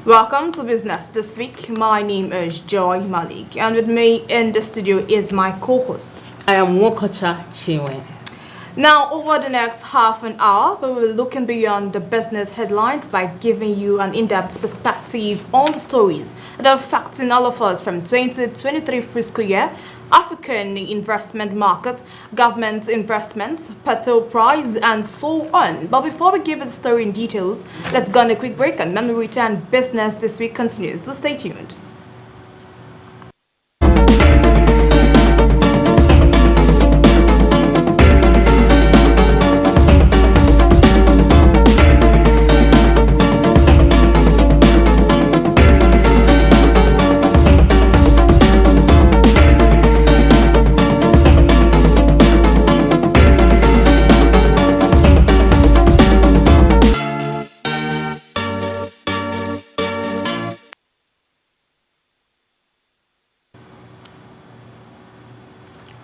Welcome to Business This Week. My name is Joy Malik, and with me in the studio is my co-host. I am Wokocha Chinwe. Now, over the next half an hour, we will be looking beyond the business headlines by giving you an in-depth perspective on the stories that are affecting all of us from 2023 fiscal year, African investment markets, government investments, petrol price, and so on. But before we give it the story in details, let's go on a quick break, and when we return, Business This Week continues. So stay tuned.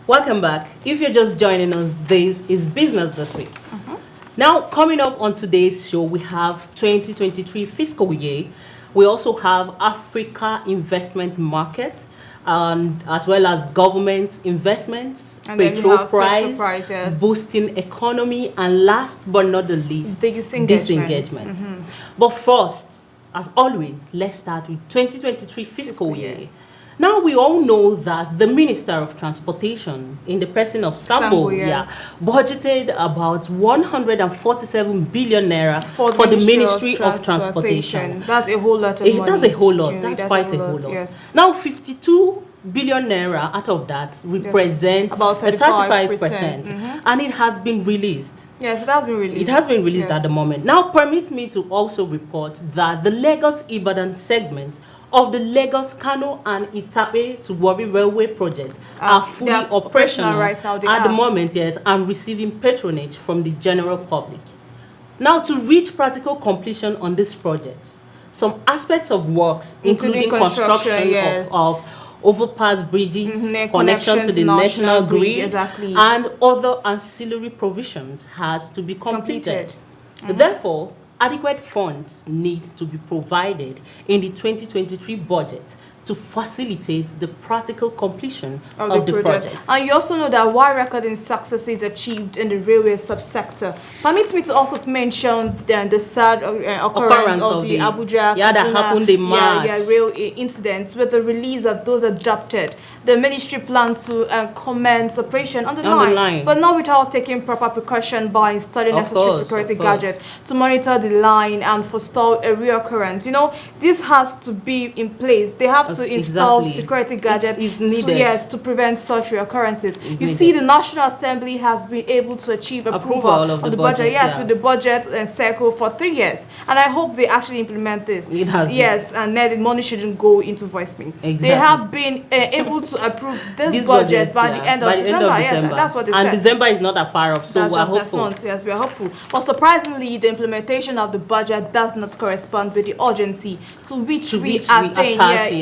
Welcome back. If you're just joining us, this is Business This Week. Now, coming up on today's show, we have 2023 fiscal year. We also have Africa investment market, as well as government investments, And petrol price, yes. boosting economy, and last but not the least, disengagement. But first, as always, let's start with 2023 fiscal year. Now, we all know that the Minister of Transportation, in the person of Sambo, yes. budgeted about 147 billion naira for the Ministry of Transportation. That's a whole lot of money. That's a whole lot. That's quite a whole lot. Yes. Now, 52 billion naira out of that represents about 35%. And it has been released. Yes, it has been released. It has been released at the moment. Now, permit me to also report that the Lagos-Ibadan segment of the Lagos, Kano, and Itape to Warri Railway projects are fully operational right now. At the moment, yes, and receiving patronage from the general public. Now, to reach practical completion on these projects, some aspects of works, including construction yes. of overpass bridges, connection to the national grid, exactly. and other ancillary provisions has to be completed. Therefore, adequate funds need to be provided in the 2023 budget to facilitate the practical completion of the project. And you also know that while recording success is achieved in the railway subsector, permit me to also mention the sad occurrence of the Abuja that happened in March. Rail incident with the release of those adopted. The ministry planned to commence operation on the line, but not without taking proper precaution by installing necessary security gadgets to monitor the line and forestall a reoccurrence. You know, this has to be in place. They have to install security gadgets to prevent such reoccurrences. You see, the National Assembly has been able to achieve approval of the budget, with the budget cycle for 3 years, and I hope they actually implement this. And then the money shouldn't go into voicemail. They have been able to approve this budget by the end of December. Yes, that's what they said. And December is not that far off, so we're hopeful. Yes, we are hopeful. But surprisingly, the implementation of the budget does not correspond with the urgency to which we attach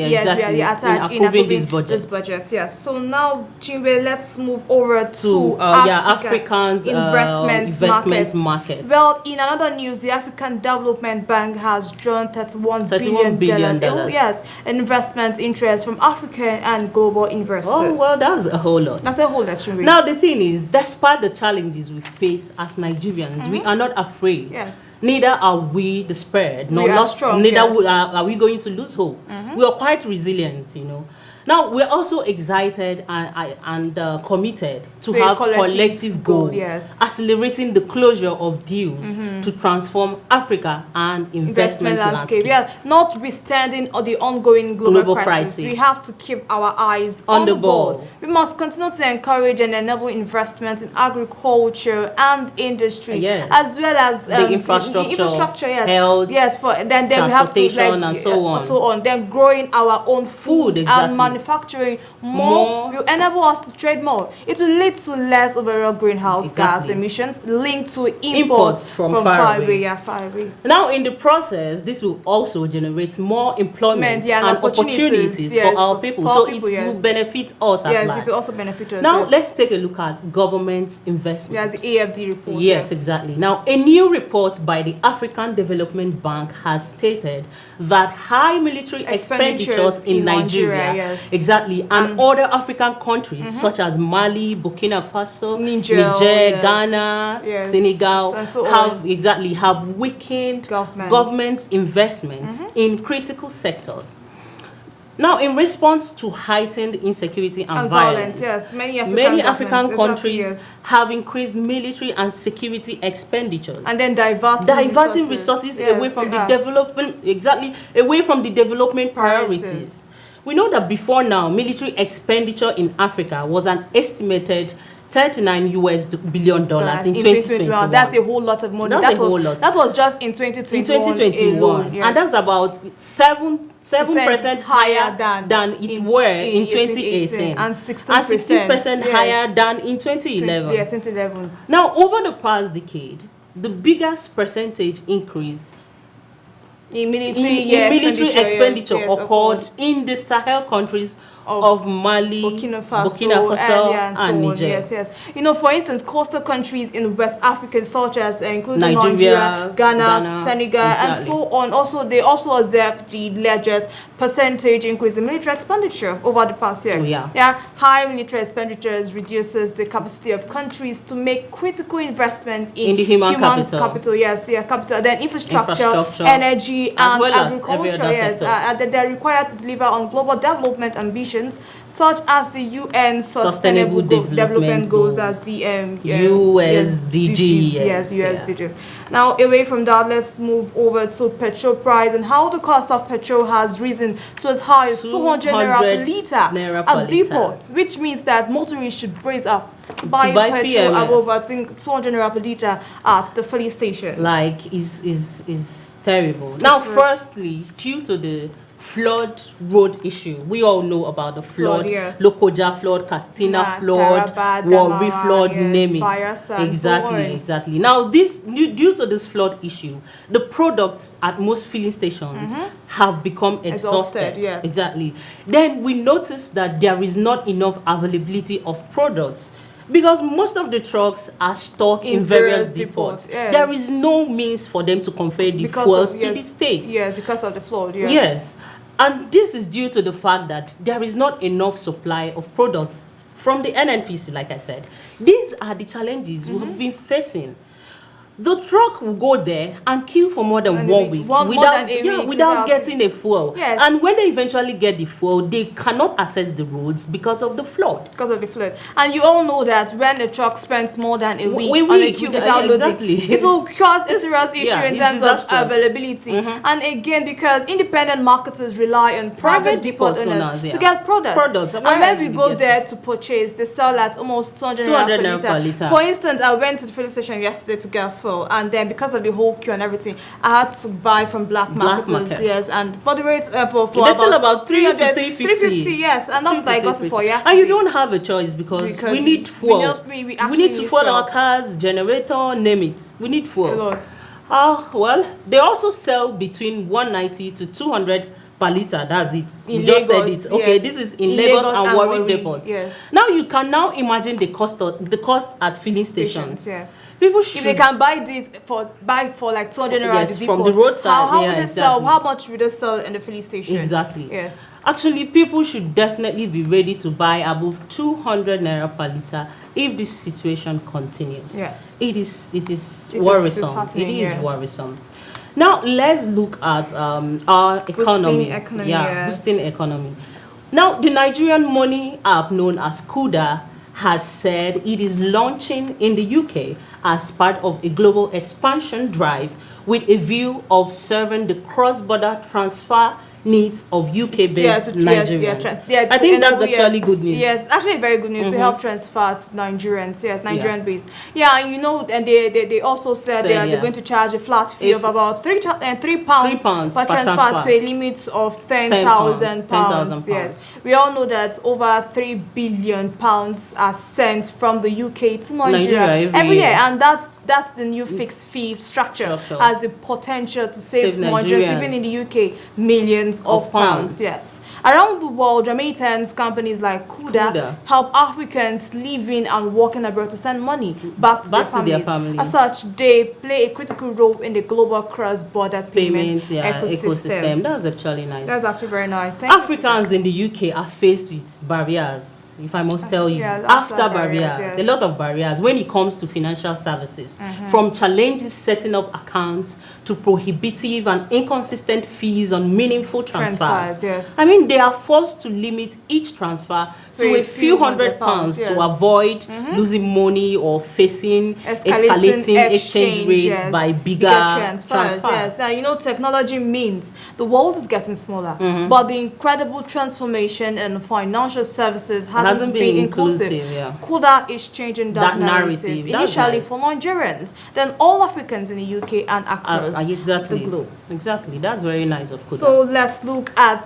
in approving this budget. Yes. So now, Chinwe, let's move over to African's investment market. Well, in another news, the African Development Bank has drawn $31 billion. Yes, investment interest from African and global investors. Oh, well, that's a whole lot. That's a whole lot, Chinwe. Now, the thing is, despite the challenges we face as Nigerians, we are not afraid. Yes. Neither are we despaired, nor lost. Strong, neither are we going to lose hope. We are quite resilient, you know. Now, we're also excited and committed to have collective goal, accelerating the closure of deals to transform Africa and investment landscape. Yeah, notwithstanding the ongoing global crisis, we have to keep our eyes on the ball. We must continue to encourage and enable investment in agriculture and industry, as well as the infrastructure, health, then we have to and so on. Then growing our own food and manufacturing more will enable us to trade more. It will lead to less overall greenhouse gas emissions linked to imports from far away. Now, in the process, this will also generate more employment and opportunities for our people. So it will benefit us at large. Yes, it will also benefit us. Now, let's take a look at government investment. Yes, the AFD report. Yes, exactly. Now, a new report by the African Development Bank has stated that high military expenditures in Nigeria, exactly, and other African countries such as Mali, Burkina Faso, Niger, Ghana, Senegal have weakened government investments in critical sectors. Now, in response to heightened insecurity and violence, many African countries have increased military and security expenditures, and then diverting resources away from the development priorities. We know that before now, military expenditure in Africa was an estimated $39 billion in 2021. That's a whole lot of money. That was just in 2021 alone, and that's about 7% higher than it were in 2018, and 16% higher than in 2011. Yes, 2011. Now, over the past decade, the biggest percentage increase in military expenditure occurred in the Sahel countries of Mali, Burkina Faso and Niger. Yes. You know, for instance, coastal countries in West Africa, such as including Nigeria, Ghana, Senegal, and so on. Also, they also observed the largest percentage increase in military expenditure over the past year. High military expenditures reduces the capacity of countries to make critical investment in the human capital. Capital. Then infrastructure, energy, and agriculture. They're required to deliver on global development ambitions, such as the UN Sustainable Development Goals, that's the USDGs. USDGs. Now, away from that, let's move over to petrol price and how the cost of petrol has risen to as high as 200 naira per liter at depot, which means that motorists should brace up to buy petrol above, I think, 200 naira per liter at the filling station. Like, is terrible. Now, firstly, due to the flood road issue, we all know about the flood, Lokoja flood, Castina flood, Warri flood, name it. Exactly. Now, due to this flood issue, the products at most filling stations have become exhausted. Exactly. Then we noticed that there is not enough availability of products, because most of the trucks are stored in various depots. There is no means for them to convey the fuels to the states. Yes, because of the flood. Yes. And this is due to the fact that there is not enough supply of products from the NNPC, like I said. These are the challenges we have been facing. The truck will go there and queue for more than 1 week without getting a fuel. And when they eventually get the fuel, they cannot access the roads because of the flood. And you all know that when a truck spends more than a week on a queue without loading, it will cause a serious issue in terms of availability. And again, because independent marketers rely on private depot owners to get products. And when we go there to purchase, they sell at almost 200 naira per liter. For instance, I went to the filling station yesterday to get fuel, and then because of the whole queue and everything, I had to buy from black marketers. And body rates for about 300 to 350. And that's what I got it for yesterday. And you don't have a choice because we need fuel. We need to fuel our cars, generator, name it. We need fuel. A lot. Well, they also sell between 190 to 200 per liter. That's it. In just Lagos, said it. Okay, this is in Lagos and Warri depots. Now you can now imagine the cost at filling stations. People should, if they can buy this for like 200 naira at the from the roadside. How would they sell? How much would they sell in the filling station? Exactly. Actually, people should definitely be ready to buy above 200 naira per liter if this situation continues. It is worrisome. It is worrisome. Now let's look at our economy. Boosting economy. Now, the Nigerian money app known as Kuda has said it is launching in the UK as part of a global expansion drive with a view of serving the cross-border transfer needs of UK-based Nigerians. I think that's actually good news. Yes, actually very good news to help transfer to Nigerians. Yes, Nigerian-based. Yeah, and and they also said they're going to charge a flat fee of about £3 per transfer to a limit of £10,000. Yes, we all know that over £3 billion are sent from the UK to Nigeria every year, and that's the new fixed fee structure has the potential to save Nigerians, even in the UK, millions of pounds. Yes. Around the world, Jamaicans companies like Kuda help Africans living and working abroad to send money back to their families. As such, they play a critical role in the global cross-border payment ecosystem. That's actually nice. That's actually very nice. Africans in the UK are faced with barriers, if I must tell you, after barriers, a lot of barriers when it comes to financial services, from challenges setting up accounts to prohibitive and inconsistent fees on meaningful transfers. I mean, they are forced to limit each transfer to a few £100 to avoid losing money or facing escalating exchange rates by bigger transfers. Yes, now technology means the world is getting smaller, but the incredible transformation in financial services hasn't been inclusive. Kuda is changing that narrative. Initially for Nigerians, then all Africans in the UK and across the globe. Exactly, that's very nice of Kuda. So let's look at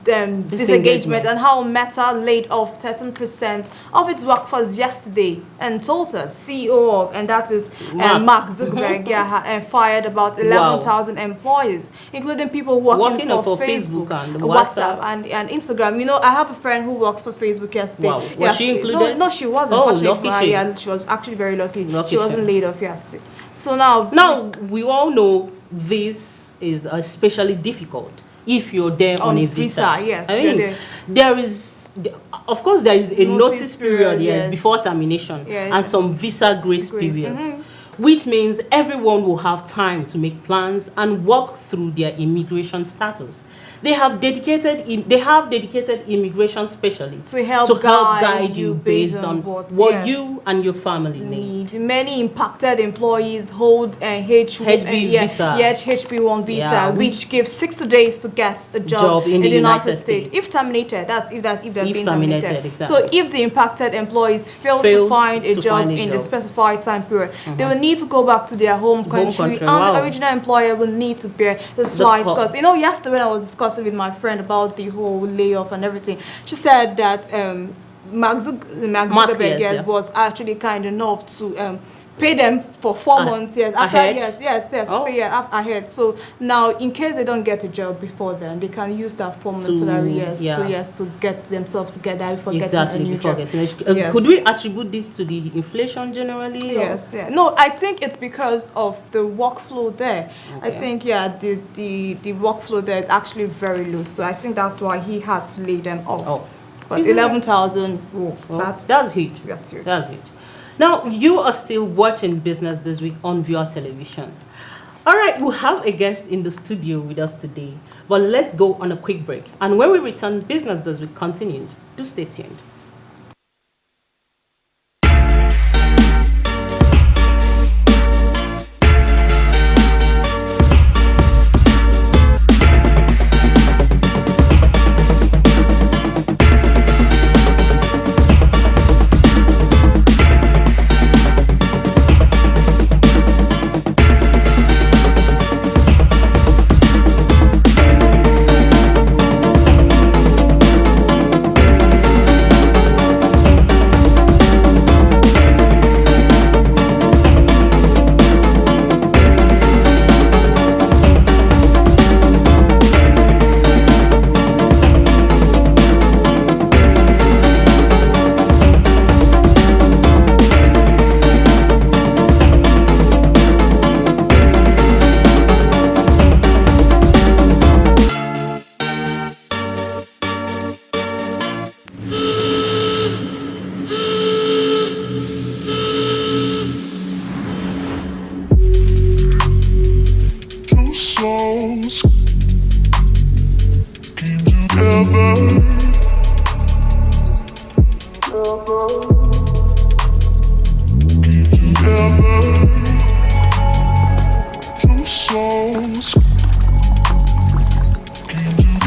disengagement and how Meta laid off 13% of its workforce yesterday, and total CEO and that is Mark Zuckerberg fired about 11,000 employees, including people working for Facebook and WhatsApp and Instagram. I have a friend who works for Facebook yesterday. Wow. Was she included? No, she wasn't. She was actually very lucky. She wasn't laid off yesterday. So now we all know this is especially difficult if you're there on a visa. Yes, I mean, there is a notice period before termination and some visa grace periods. Which means everyone will have time to make plans and work through their immigration status. They have dedicated immigration specialists to help guide you based on what you and your family need. Many impacted employees hold a HB1 visa, which gives 60 days to get a job in the United States. If terminated, if they're being terminated. Exactly. So if the impacted employees fail to find a job in the specified time period, they will need to go back to their home country, and the original employer will need to bear the flight cost. Yesterday when I was discussing with my friend about the whole layoff and everything, she said that Mark Zuckerberg was actually kind enough to pay them for 4 months, ahead. So now, in case they don't get a job before then, they can use that 4 months salary, to get themselves together before getting a new job. Could we attribute this to the inflation generally? Yes, No, I think it's because of the workflow there. I think, the workflow there is actually very loose. So I think that's why he had to lay them off. But 11,000, that's huge. That's huge. Now, you are still watching Business This Week on Viewer Television. All right, we have a guest in the studio with us today, but let's go on a quick break. And when we return, Business This Week continues. Do stay tuned.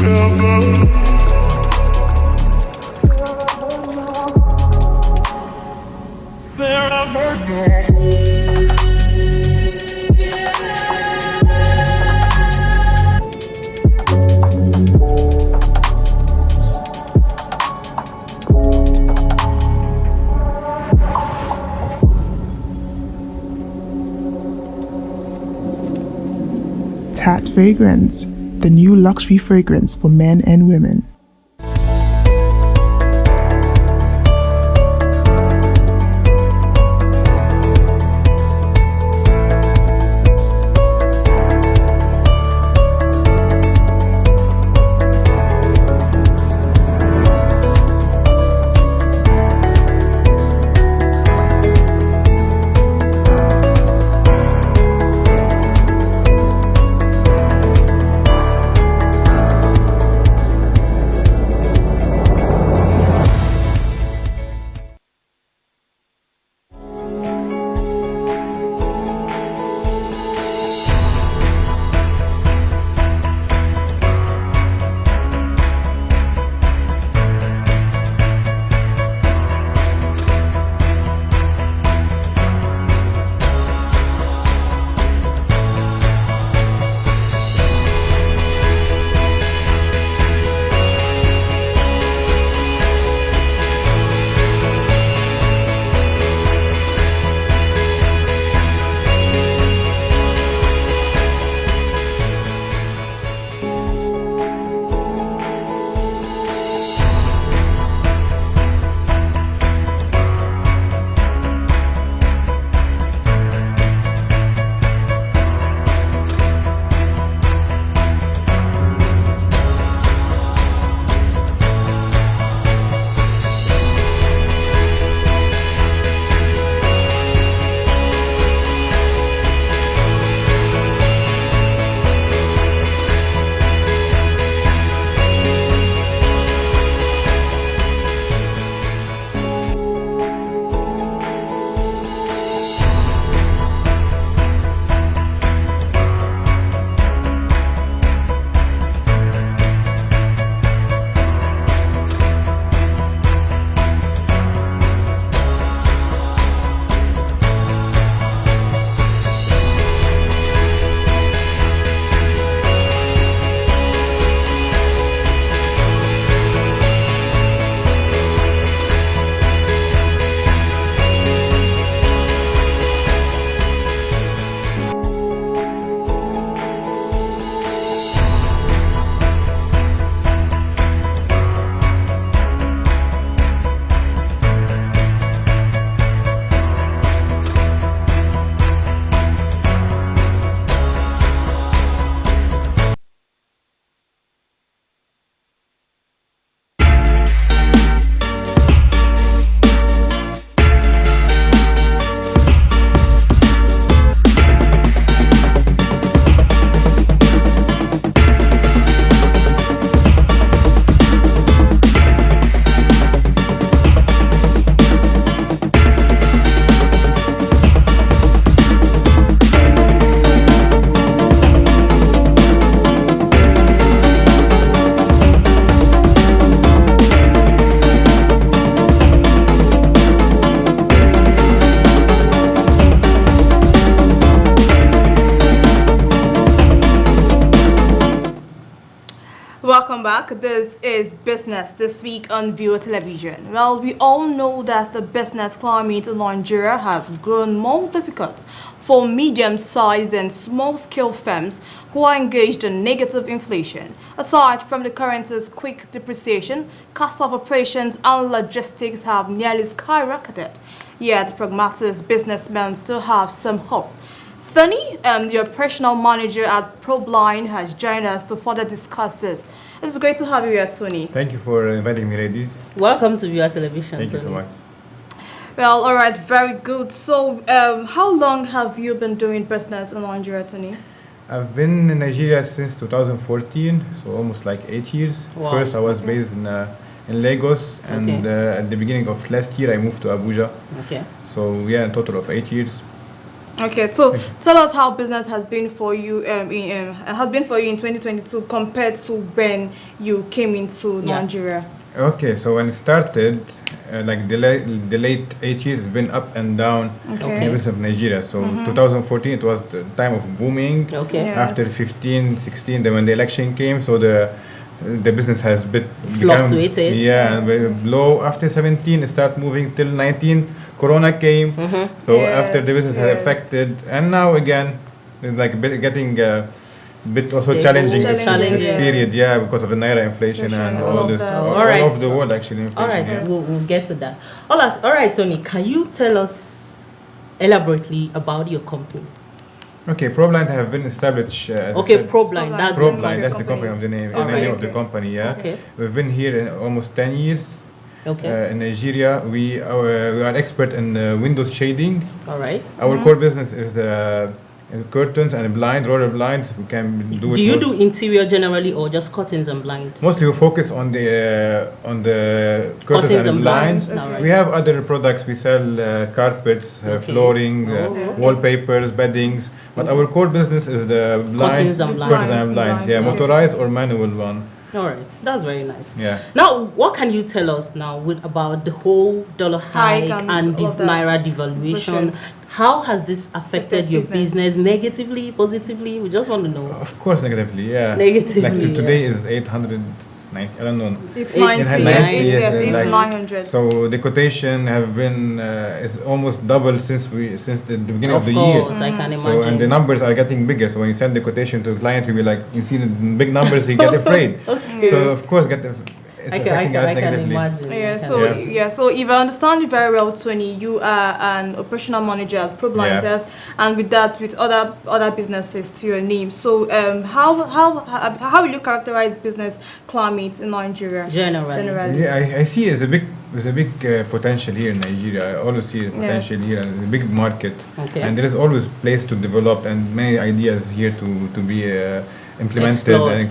Tat Fragrance, the new luxury fragrance for men and women. Welcome back. This is Business This Week on Viewer Television. Well, we all know that the business climate in Nigeria has grown more difficult for medium-sized and small-scale firms who are engaged in negative inflation. Aside from the currency's quick depreciation, costs of operations and logistics have nearly skyrocketed. Yet, pragmatic businessmen still have some hope. Thani, the operational manager at ProBline, has joined us to further discuss this. It's great to have you here, Tony. Thank you for inviting me, ladies. Welcome to Viewer Television. Thank Tony. you so much. Well, all right, very good. So, how long have you been doing business in Nigeria, Tony? I've been in Nigeria since 2014, so almost like 8 years. Wow. First, I was based in Lagos, and at the beginning of last year, I moved to Abuja. Okay. So, yeah, a total of 8 years. Okay, so tell us how business has been for you in 2022 compared to when you came into Nigeria. Okay, so when it started, like the late 80s, it's been up and down in the business of Nigeria. So 2014, it was the time of booming. Okay. Yes. After 15, 16, then when the election came, so the business has Fluctuated. become very low. After 17, it started moving till 19. Corona came, so after the business had affected, and now again, it's like getting bit also challenging this period, because of the naira inflation and all this, all over the world actually. Inflation, all right, we'll get to that. All right, Tony, can you tell us elaborately about your company? Okay, ProBlind have been established. ProBlind, that's the company of the name, of the company. Yeah, we've been here almost 10 years. In Nigeria, we are expert in windows shading. All right. Our core business is the curtains and roller blinds. We can do. Do you do interior generally or just curtains and blinds? Mostly we focus on the curtains and blinds. We have other products. We sell carpets, flooring, wallpapers, beddings. But our core business is the blinds, curtains and blinds. Yeah, motorized or manual one. All right, that's very nice. Yeah. Now, what can you tell us now about the whole dollar hike and the naira devaluation? How has this affected your business negatively, positively? We just want to know. Of course, negatively, yeah. Negatively. Like today is 890. I don't know. It's 900. So the quotation have been is almost double since the beginning of the year. Of course, I can imagine. So and the numbers are getting bigger. So when you send the quotation to a client, you will you see the big numbers, you get afraid. So of course, it's affecting us negatively. Imagine. So if I understand you very well, Tony, you are an operational manager at ProBlind, and with that, with other businesses to your name. So how will you characterize business climate in Nigeria generally? Yeah, I see there's a big potential here in Nigeria. I always see potential here, and a big market, and there is always place to develop and many ideas here to be implemented.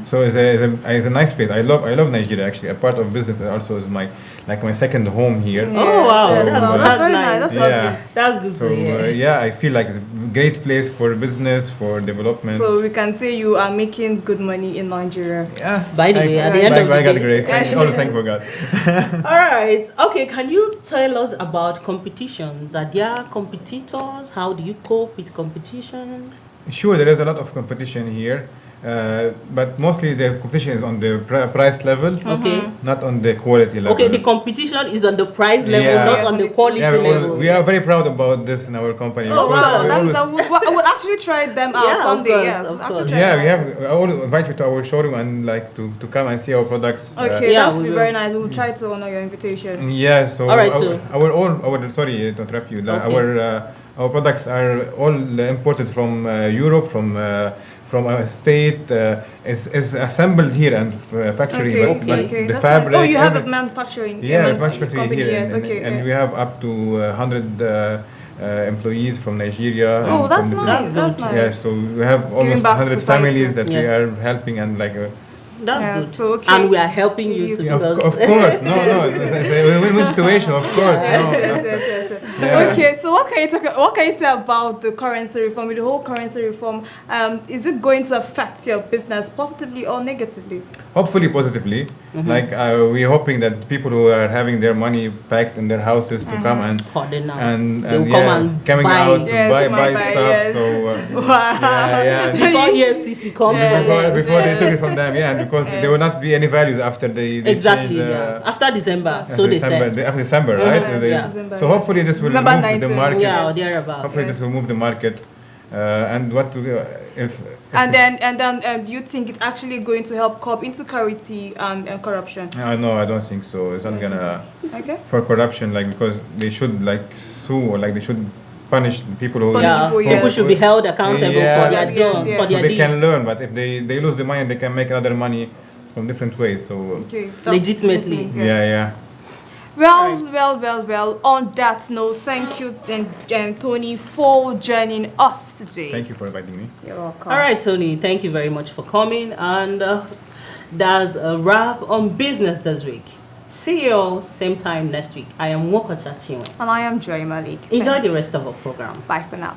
So it's a nice place. I love Nigeria actually. A part of business also is my second home here. Oh wow, that's very nice. That's lovely. That's good to hear. I feel like it's a great place for business, for development. So we can say you are making good money in Nigeria. Yeah. By the way, at the end of the day, God's grace. Always thank for God. All right. Okay. Can you tell us about competitions? Are there competitors? How do you cope with competition? Sure, there is a lot of competition here, but mostly the competition is on the price level, not on the quality level. Okay, the competition is on the price level, not on the quality level. We are very proud about this in our company. Oh wow, I would actually try them out someday. I will invite you to our showroom and to come and see our products. Okay, that would be very nice. We will try to honor your invitation. Yeah, so all right, sorry to interrupt you. Our products are all imported from Europe, from a state. It's assembled here and factory, but the fabric. You have a manufacturing. Manufacturing here, and we have up to 100 employees from Nigeria. Oh, that's nice. That's nice. Yeah, so we have almost 100 families that we are helping and That's good. And we are helping you to Of course. No. It's a win-win situation, of course. Yes. Okay, so what can you say about the currency reform? With the whole currency reform, is it going to affect your business positively or negatively? Hopefully positively. We're hoping that people who are having their money packed in their houses to come and coming out to buy stuff. So before EFCC comes, before they took it from them, and because there will not be any values after they changed, after December. After December, right? So hopefully this will move the market. Hopefully this will move the market. And what to do you think it's actually going to help curb insecurity and corruption? No, I don't think so. It's not gonna for corruption, because they should sue or they should punish people who people should be held accountable for their deeds. So they can learn, but if they lose the money, they can make other money from different ways. So legitimately, Well, on that note, thank you, Tony, for joining us today. Thank you for inviting me. You're welcome. All right, Tony, thank you very much for coming. And that's a wrap on business this week. See you all same time next week. I am Wokocha Chinwe. And I am Joy Malik. Enjoy the rest of our program. Bye for now.